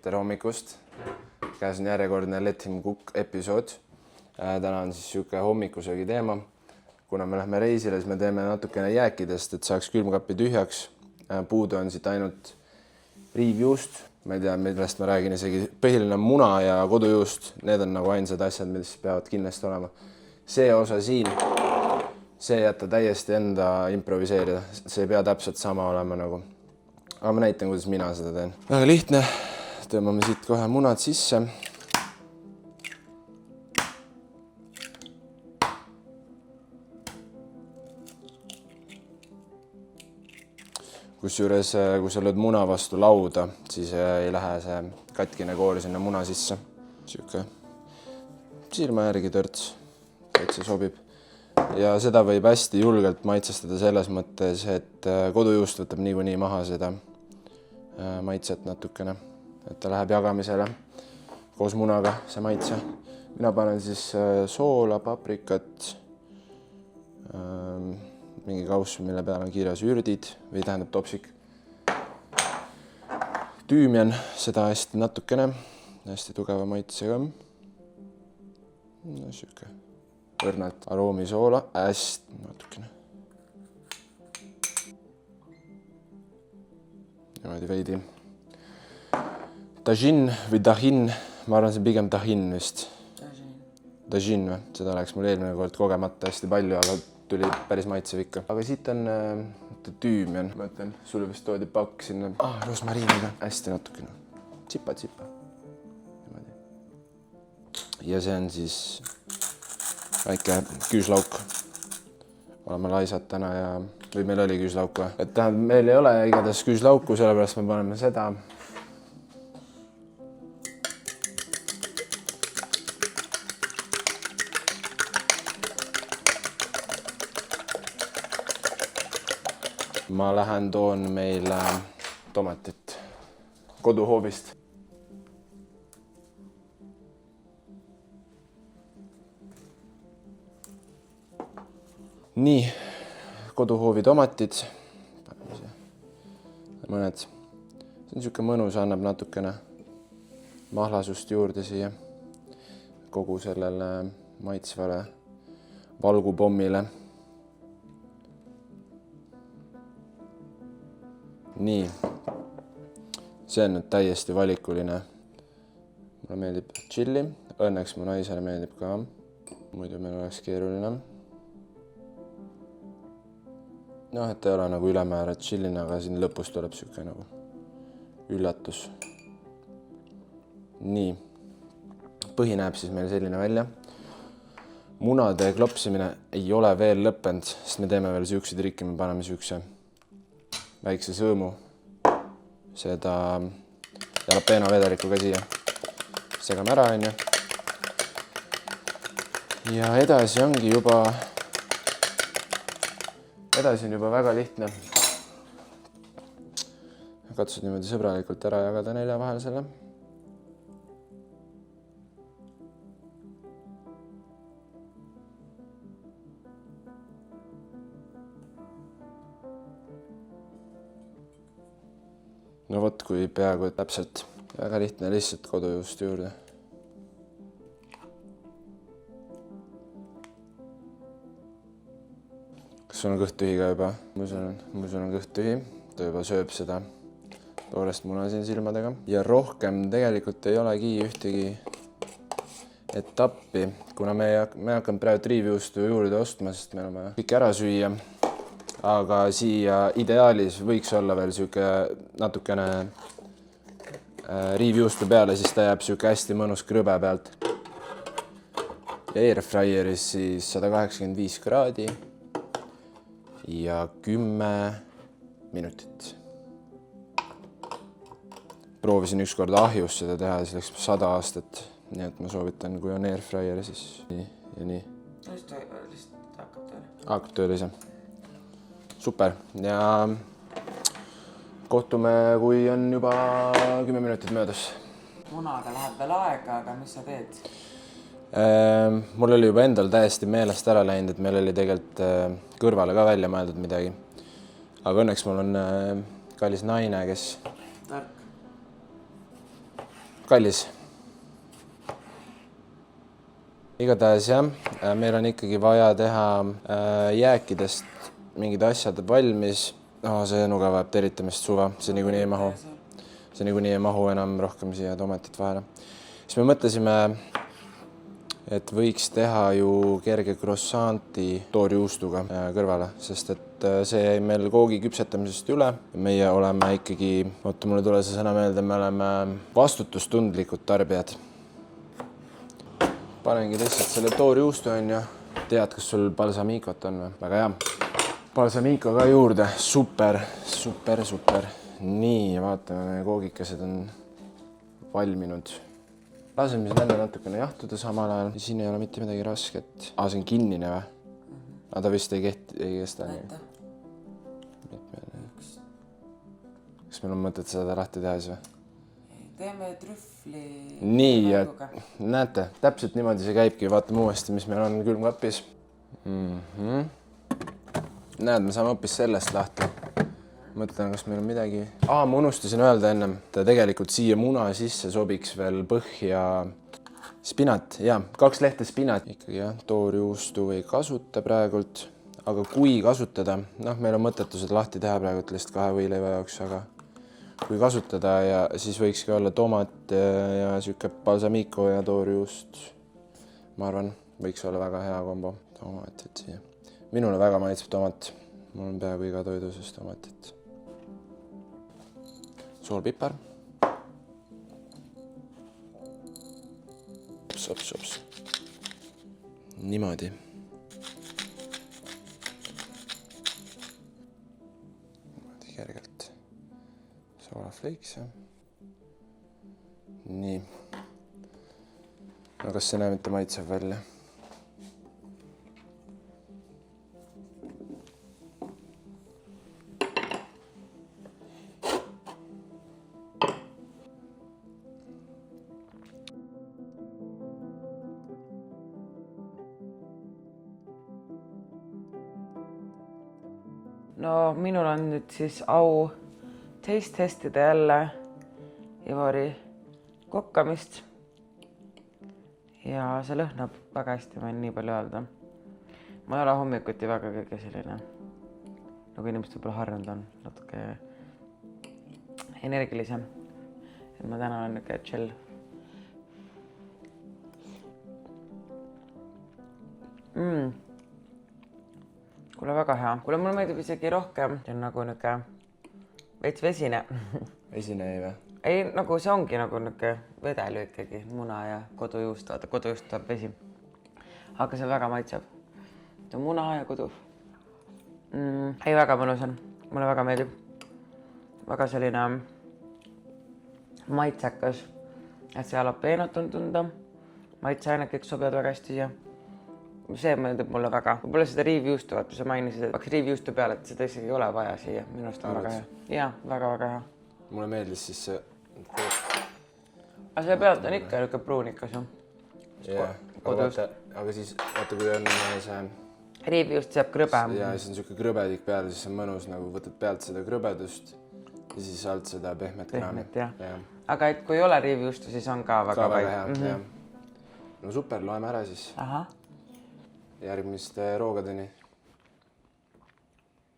tere hommikust. Käes on järjekordne Let Him Cook episood. Täna on siis siuke hommikusöögi teema. Kuna me lähme reisile, siis me teeme natukene jääkidest, et saaks külmkappi tühjaks. Puudu on siit ainult riivjuust. Ma ei tea, millest ma räägin, isegi põhiline muna ja kodujuust. Need on nagu ainsad asjad, mis peavad kindlasti olema. See osa siin, see jätta täiesti enda improviseerida. See ei pea täpselt sama olema nagu. Aga ma näitan, kuidas mina seda teen. Väga lihtne. Tõmbame siit kohe munad sisse. Kusjuures, kui sa lööd muna vastu lauda, siis ei lähe see katkine koor sinna muna sisse. Siuke silma järgi törts, et see sobib. Ja seda võib hästi julgelt maitsestada selles mõttes, et kodujuust võtab niikuinii maha seda maitset natukene, et ta läheb jagamisele koos munaga, see maitse. Mina panen siis soola, paprikat, mingi kauss, mille peal on kirjas ürdid või tähendab topsik. Tüümian seda hästi natukene, hästi tugeva maitsega. No, siuke õrnalt aroomisoola, hästi natukene. Niimoodi veidi. Tajin või tahin, ma arvan, see pigem tahin vist. Tajin või? Seda läks mul eelmine kord kogemata hästi palju, aga tuli päris maitsev ikka. Aga siit on tüümian. Ma ütlen, sulle vist toodi pakk sinna rosmariiniga. Hästi natukene. Tsipa. Ja see on siis väike küüslauk. Oleme laisad täna ja... Või meil oli küüslauk või? Et tähendab, meil ei ole igatahes küüslauku, sellepärast me paneme seda. Ma lähen toon meile tomatit koduhoovist. Nii, koduhoovi tomatid. Mõned. See on siuke mõnus, annab natukene mahlasust juurde siia kogu sellele maitsvale valgupommile. Nii, see on nüüd täiesti valikuline. Mulle meeldib chili, õnneks mu naisele meeldib ka. Muidu meil oleks keeruline. Noh, et ei ole nagu ülemäära chillina, aga siin lõpus tuleb siuke nagu üllatus. Nii, põhi näeb siis meil selline välja. Munade klopsimine ei ole veel lõppenud, sest me teeme veel siukse trikki, me paneme siukse väikse sõõmu seda jalapeno vedeliku ka siia. Segame ära, onju. Ja edasi ongi juba väga lihtne. Katsud niimoodi sõbralikult ära jagada nelja vahel selle. No vot, kui peaaegu täpselt. Väga lihtne, lihtsalt kodujuust juurde. Kas sul on kõht tühi ka juba? Mul on kõht tühi. Ta juba sööb seda toorest muna siin silmadega. Ja rohkem tegelikult ei olegi ühtegi etappi, kuna me hakkame praegu triivjuustu juurde ostma, sest meil on vaja kõik ära süüa. Aga siia ideaalis võiks olla veel siuke natukene riivjuustu peale, siis ta jääb siuke hästi mõnus krõbe pealt. Ja airfryeris siis 185 kraadi ja 10 minutit. Proovisin ükskord ahjus seda teha, siis läks 100 aastat. Nii et ma soovitan, kui on airfryer, siis nii ja nii. Lihtsalt hakkab tööle. Hakkab tööle ise. Super. Ja kohtume, kui on juba 10 minutit möödas. Munaga läheb veel aega, aga mis sa teed? Mul oli juba endal täiesti meelest ära läinud, et meil oli tegelikult kõrvale ka välja mõeldud midagi. Aga õnneks mul on kallis naine, kes Tark. kallis. Igatahes jah, meil on ikkagi vaja teha jääkidest mingid asjad valmis. See nuga vajab teritamist suva, see niikuinii ei mahu. See niikuinii ei mahu enam rohkem siia tomatit vahele. Siis me mõtlesime, et võiks teha ju kerge croissanti toorjuustuga kõrvale, sest et see jäi meil koogi küpsetamisest üle. Meie oleme ikkagi, oota mulle tule see sõna meelde, me oleme vastutustundlikud tarbijad. Panengi lihtsalt selle toorjuustu on ju. Tead, kas sul balsamikot on või? Väga hea. Balsamiko ka juurde. Super, super, super. Nii, vaatame, meie koogikesed on valminud. Laseme siin jälle natukene jahtuda samal ajal. Siin ei ole mitte midagi rasket. See on kinnine või? Aga ta vist ei kesta nii. Kas meil on mõtet seda lahti teha siis või? Teeme trühvli. Nii, ja näete, täpselt niimoodi see käibki. Vaatame uuesti, mis meil on külmkapis. Näed, me saame hoopis sellest lahti. Mõtlen, kas meil on midagi. Ma unustasin öelda ennem, et tegelikult siia muna sisse sobiks veel põhja spinat. Ja, 2 lehte spinat. Ikkagi jah, toorjuustu ei kasuta praegult. Aga kui kasutada, meil on mõttetused lahti teha praegult lihtsalt 2 võileiva jaoks, aga kui kasutada ja siis võikski olla tomat ja siuke balsamiko ja toorjuust. Ma arvan, võiks olla väga hea kombo. Tomatit siia. Minule väga maitseb tomat. Mul on peaaegu iga toiduses tomatit. Soolpipar. Sops. Niimoodi. Niimoodi kergelt. Soolafleiks. Nii. No kas see näeb mitte maitseb välja? No minul on nüüd siis au testida jälle Ivari kokkamist. Ja see lõhnab väga hästi, ma nii palju öelda. Ma ei ole hommikuti väga kõige selline, nagu inimesed võib-olla harjunud on, natuke energilisem. Et ma täna olen niisugune chill. Kuule väga hea. Kuule mulle meeldib isegi rohkem. See on nagu niisugune veits vesine. Vesine ei või? Ei, nagu see ongi nagu niisugune vedelu ikkagi. Muna ja kodujuust. Vaata, kodujuust tuleb vesi. Aga see väga maitseb. See on muna ja kodu. Ei, väga mõnus on. Mulle väga meeldib. Väga selline maitsekas. Et see jalapeenot on tunda. Maitseained kõik sobivad väga hästi siia. See meeldib mulle väga. Võib-olla seda riivjuustu, vaata, sa mainisid, et paks riivjuustu peale, et seda isegi ei ole vaja siia. Minu arust on väga hea. Jaa, väga hea. Mulle meeldis siis see... Aga see pealt on ikka niisugune pruunikas ju. Jah, aga siis, vaata, kui on see... Riivjuust saab krõbe. Ja siis on niisugune krõbedik peal, siis on mõnus, nagu võtad pealt seda krõbedust ja siis alt seda pehmet kraami. Aga et kui ei ole riivjuustu, siis on ka väga hea. No super, loeme ära siis. Järgmiste roogadeni.